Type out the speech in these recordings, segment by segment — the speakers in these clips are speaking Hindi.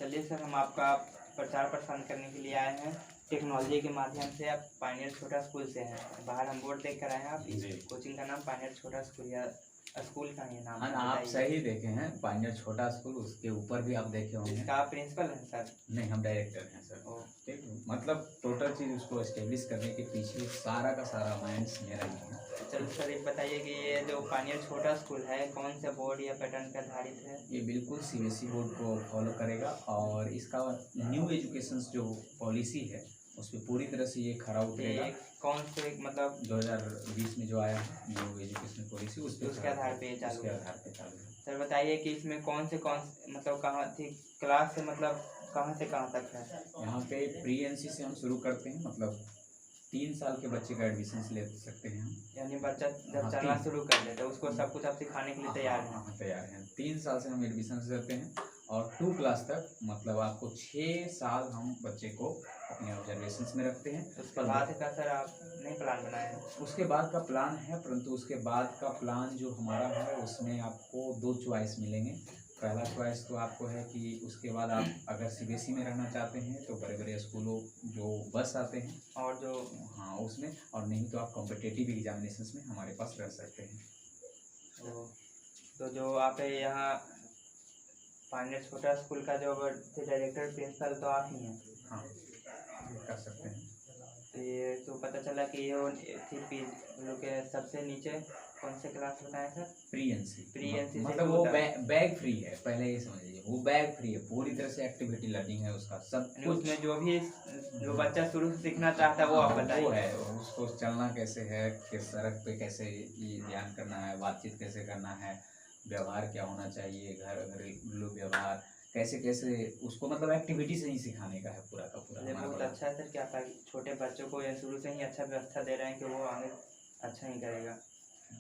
चलिए सर, हम आपका प्रचार प्रसार करने के लिए आए हैं टेक्नोलॉजी के माध्यम से। आप पायनियर छोटा स्कूल से हैं, बाहर हम बोर्ड देख कर आए हैं। आप इस कोचिंग का नाम पायनियर छोटा स्कूल या स्कूल का ही नाम हाँ, है, आप बताइए। सही देखे हैं, पायनियर छोटा स्कूल, उसके ऊपर भी आप देखे होंगे। इसका आप प्रिंसिपल हैं सर? नहीं, हम डायरेक्टर हैं सर। ओ, ठीक है, मतलब टोटल चीज़ उसको एस्टेब्लिश करने के पीछे सारा का सारा माइंड्स मेरा ही है। चलो सर, एक बताइए कि ये जो पायनियर छोटा स्कूल है कौन से बोर्ड या पैटर्न पे आधारित है? ये बिल्कुल सीबीएसई बोर्ड को फॉलो करेगा और इसका न्यू एजुकेशन जो पॉलिसी है उस पर पूरी तरह से ये खरा उतरेगा। ये कौन से मतलब 2020 में जो आया है न्यू एजुकेशन पॉलिसी, उसके आधार पे चालू उसके है? आधार पे चालू है। सर बताइए कि इसमें कौन से मतलब कहाँ थी क्लास से, मतलब कहाँ से कहाँ तक है? यहाँ पे प्री एनसी से हम शुरू करते हैं, मतलब 3 साल के बच्चे का एडमिशन ले सकते हैं हम। यानी बच्चा जब हाँ, चलना शुरू कर ले तो उसको सब कुछ आप सिखाने के लिए तैयार हैं? हाँ, तैयार हैं। 3 साल से हम एडमिशन करते हैं और 2 क्लास तक, मतलब आपको 6 साल हम बच्चे को अपने ऑब्जर्वेशन में रखते हैं। उसके बाद का सर आप नहीं प्लान बनाए हैं? उसके बाद का प्लान है, परंतु उसके बाद का प्लान जो हमारा है उसमें आपको 2 चॉइस मिलेंगे। पहला चॉइस तो आपको है कि उसके बाद आप अगर सीबीएसई में रहना चाहते हैं तो बड़े बड़े स्कूलों जो बस आते हैं और जो हाँ उसमें, और नहीं तो आप कॉम्पिटिटिव एग्जामिनेशंस में हमारे पास रह सकते हैं। तो जो आप यहाँ पायनियर छोटा स्कूल का जो डायरेक्टर प्रिंसिपल तो आप ही हैं? हाँ, ये कर सकते हैं। तो ये तो पता चला कि ये लोग के सबसे नीचे कौन से क्लास बताएं सर? प्री एनसी मतलब से वो बैग फ्री है, पहले ये समझिए, वो बैग फ्री है, पूरी तरह से एक्टिविटी लर्निंग है उसका, सब कुछ। उसमें जो बच्चा शुरू से सीखना चाहता है वो आप बताइए। वो है, उसको चलना कैसे है, किस सड़क पे कैसे ये ध्यान करना है, बातचीत कैसे करना है, व्यवहार क्या होना चाहिए, घरेलू व्यवहार कैसे कैसे, उसको मतलब एक्टिविटी से ही सिखाने का है पूरा का पूरा। बहुत अच्छा है सर कि आप छोटे बच्चों को या शुरू से ही अच्छा व्यवस्था दे रहे हैं कि वो आगे अच्छा ही करेगा।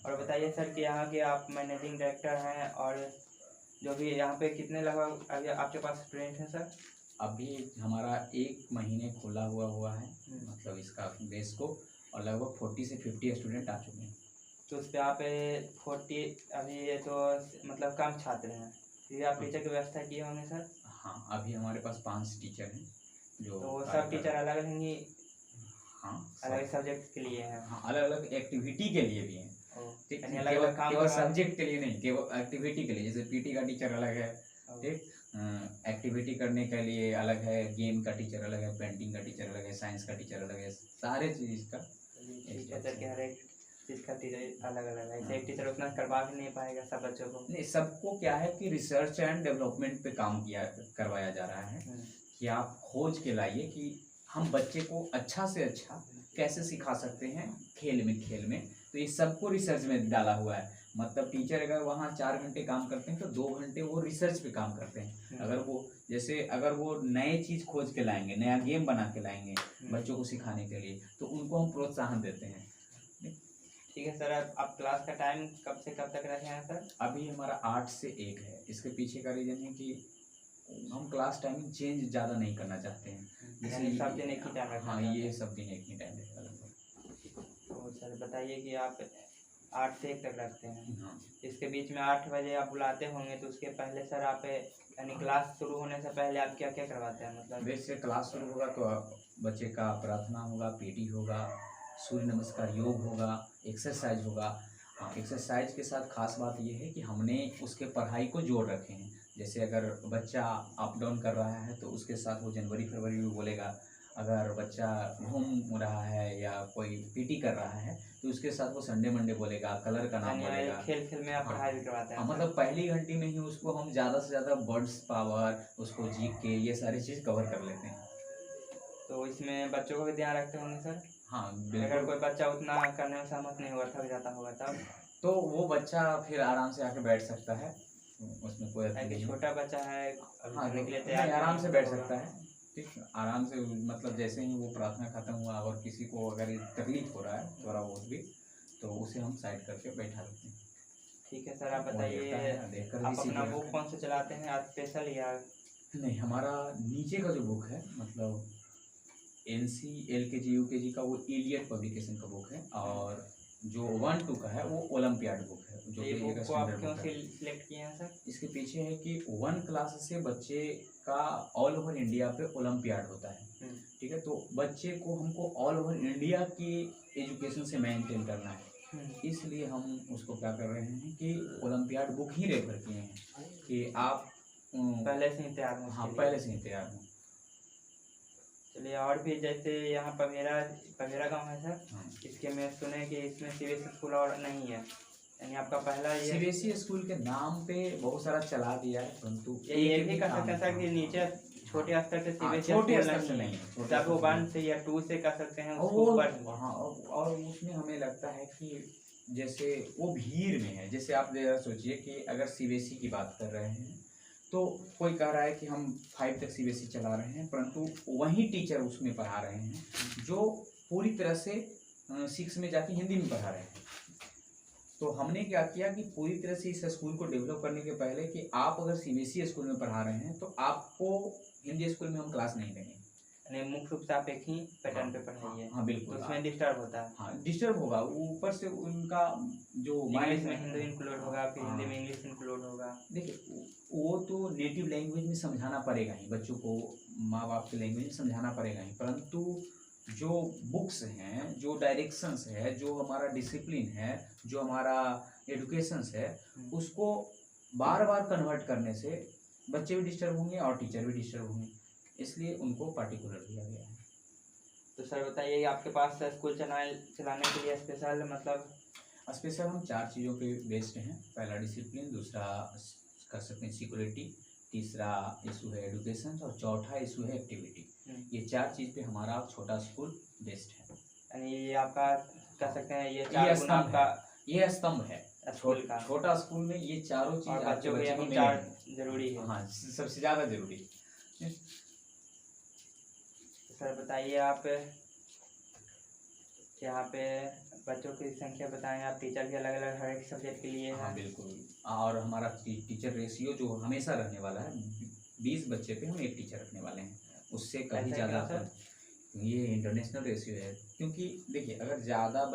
और बताइए सर कि यहाँ के आप मैनेजिंग डायरेक्टर हैं, और जो भी यहाँ पे कितने लगभग अभी आपके पास स्टूडेंट हैं सर? अभी हमारा 1 महीने खुला हुआ है, मतलब इसका बेस को, और लगभग 40 से 50 स्टूडेंट आ चुके हैं। तो उस पर आप 40 अभी ये तो मतलब कम छात्र हैं, फिर आप टीचर की व्यवस्था किए होंगे सर? हाँ, अभी हमारे पास 5 टीचर हैं जो तो सब टीचर अलग अलग हैं? हाँ, अलग सब्जेक्ट के लिए हैं? हाँ, अलग अलग एक्टिविटी के लिए भी हैं। ठीक है, अलग अलग काम केवल सब्जेक्ट के लिए नहीं, केवल एक्टिविटी के लिए, जैसे पीटी का टीचर अलग है, ठीक, एक्टिविटी करने के लिए अलग है, गेम का टीचर अलग है, पेंटिंग का टीचर अलग है, साइंस का टीचर अलग है, सारे चीज़ का टीचर के हर एक चीज़ का टीचर अलग अलग है। ऐसे एक टीचर उतना करवा भी नहीं पाएगा सब बच्चों को। नहीं, सबको क्या है कि रिसर्च एंड डेवलपमेंट पे काम करवाया जा रहा है कि आप खोज के लाइए कि हम बच्चे को अच्छा से अच्छा कैसे सिखा सकते हैं खेल में। तो ये सबको रिसर्च में डाला हुआ है। मतलब टीचर अगर वहाँ 4 घंटे काम करते हैं तो 2 घंटे वो रिसर्च पे काम करते हैं। अगर वो नए चीज़ खोज के लाएंगे, नया गेम बना के लाएंगे बच्चों को सिखाने के लिए, तो उनको हम प्रोत्साहन देते हैं। ठीक है सर, आप क्लास का टाइम कब से कब तक रखे हैं सर? अभी हमारा 8 से 1 है। इसके पीछे का रीज़न है कि हम क्लास टाइमिंग चेंज ज़्यादा नहीं करना चाहते हैं। जैसे सब दिन एक ही टाइम रखना? हाँ, ये सब दिन एक ही टाइम रहेगा लगभग। तो सर बताइए कि आप 8 से 1 तक रखते हैं। हाँ, इसके बीच में 8 बजे आप बुलाते होंगे, तो उसके पहले सर आप यानी क्लास शुरू होने से पहले आप क्या क्या करवाते हैं? मतलब वैसे क्लास शुरू होगा तो बच्चे का प्रार्थना होगा, पीटी होगा, सूर्य नमस्कार, योग होगा, एक्सरसाइज होगा। हाँ, एक्सरसाइज के साथ खास बात ये है कि हमने उसके पढ़ाई को जोड़ रखे हैं। जैसे अगर बच्चा अप डाउन कर रहा है तो उसके साथ वो जनवरी फरवरी में बोलेगा। अगर बच्चा घूम रहा है या कोई पीटी कर रहा है तो उसके साथ वो संडे मंडे बोलेगा, कलर का नाम बोलेगा। खेल में आप पढ़ाई भी करवाते हैं? मतलब पहली घंटी में ही उसको हम ज़्यादा से ज़्यादा वर्ड्स पावर, उसको जीके के, ये सारी चीज़ कवर कर लेते हैं। तो इसमें बच्चों को भी ध्यान रखते होंगे सर? हाँ, अगर कोई बच्चा उतना करने में सहमत नहीं होगा, थक जाता होगा, तब तो वो बच्चा फिर आराम से आके बैठ सकता है, उसमें कोई छोटा बच्चा है हाँ, के लिए तैयार आराम से बैठ सकता है। ठीक, आराम से, मतलब जैसे ही वो प्रार्थना खत्म हुआ और किसी को अगर तकलीफ हो रहा है थोड़ा बहुत भी, तो उसे हम साइड करके बैठा देते हैं। ठीक है सर, आप बताइए आप अपना बुक कौन से चलाते हैं, आज स्पेशल या नहीं? हमारा नीचे का जो बुक है, मतलब NC LKG UKG का, वो इलियट पब्लिकेशन का बुक है, और जो 1-2 का है वो ओलंपियाड बुक है, जो तो ये कि बुक एक को आप स्टैंडर्ड क्यों बुक है। सिलेक्ट किए हैं सर? इसके पीछे है कि 1 क्लास से बच्चे का ऑल ओवर इंडिया पे ओलंपियाड होता है, हम्म, ठीक है। तो बच्चे को हमको ऑल ओवर इंडिया की एजुकेशन से मेंटेन करना है, इसलिए हम उसको क्या कर रहे हैं कि ओलंपियाड बुक ही रेफर किए हैं कि आप पहले से ही तैयार हूँ हाँ इसके लिए। पहले से ही तैयार हूँ। चलिए, और भी जैसे यहाँ पवेरा पवेरा गाँव है सर, हाँ, इसके मैं सुने कि इसमें सीबीएसई स्कूल और नहीं है, यानी आपका पहला ये सीबीएसई स्कूल के नाम पे बहुत सारा चला दिया है, परंतु ये भी कह सकते हैं सर कि नीचे छोटे स्तर से सीबीएसई छोटे स्कूल स्तर से नहीं नहीं है, है, तो आप वो 1 से या 2 से कर सकते हैं, उसको और ऊपर हाँ, और उसमें हमें लगता है कि जैसे वो भीड़ में है। जैसे आप जरा सोचिए कि अगर सीबीएसई की बात कर रहे हैं तो कोई कह रहा है कि हम 5 तक सीबीएसई चला रहे हैं, परंतु वही टीचर उसमें पढ़ा रहे हैं जो पूरी तरह से 6 में जाके हिंदी में पढ़ा रहे हैं। तो हमने क्या किया कि पूरी तरह से इस स्कूल को डेवलप करने के पहले कि आप अगर सीबीएसई स्कूल में पढ़ा रहे हैं तो आपको हिंदी स्कूल में हम क्लास नहीं देंगे, यानी मुख्य रूप से आप एक ही पैटर्न पे पढ़ाइए। हाँ तो बिल्कुल, उसमें डिस्टर्ब होता है, हाँ डिस्टर्ब होगा, ऊपर से उनका जो इंग्लिश माइंड में हिंदी इंक्लूड होगा, फिर हिंदी हाँ। में इंग्लिश इंक्लूड होगा। देखिए वो तो नेटिव लैंग्वेज में समझाना पड़ेगा ही, बच्चों को माँ बाप के लैंग्वेज में समझाना पड़ेगा ही, परंतु जो बुक्स हैं, जो डायरेक्शंस है, जो हमारा डिसिप्लिन है, जो हमारा एडुकेशंस है, उसको बार बार कन्वर्ट करने से बच्चे भी डिस्टर्ब होंगे और टीचर भी डिस्टर्ब होंगे, इसलिए उनको पार्टिकुलर दिया गया है। तो सर बताइए, आपके पास स्कूल चलाने के लिए स्पेशल मतलब स्पेशल हम 4 चीज़ों पे बेस्ड हैं। पहला डिसिप्लिन, दूसरा कर सकते हैं सिक्योरिटी, तीसरा इशू है एडुकेशन और चौथा इशू है एक्टिविटी। ये 4 चीज़ पे हमारा छोटा स्कूल बेस्ड है। यानी ये आपका कह सकते हैं ये ये 4 गुण स्तंभ आपका है, ये स्तंभ है स्कूल का, छोटा स्कूल में ये चारों चीज़ और आपके बच्चों के बच्चे को यही 4 मिलेंगी। जरूरी है। हाँ, सबसे ज़्यादा जरूरी। तो सर बताइए, आप यहाँ पे बच्चों की संख्या बताएं, आप टीचर भी अलग अलग हर एक सब्जेक्ट के लिए हाँ है। बिल्कुल, और हमारा टीचर रेशियो जो हमेशा रहने वाला है, 20 बच्चे पे हम 1 टीचर रखने वाले हैं, उससे कभी ऐसा ज़्यादा क्यों सर? ये इंटरनेशनल रेशियो है। क्योंकि देखिए अगर ज़्यादा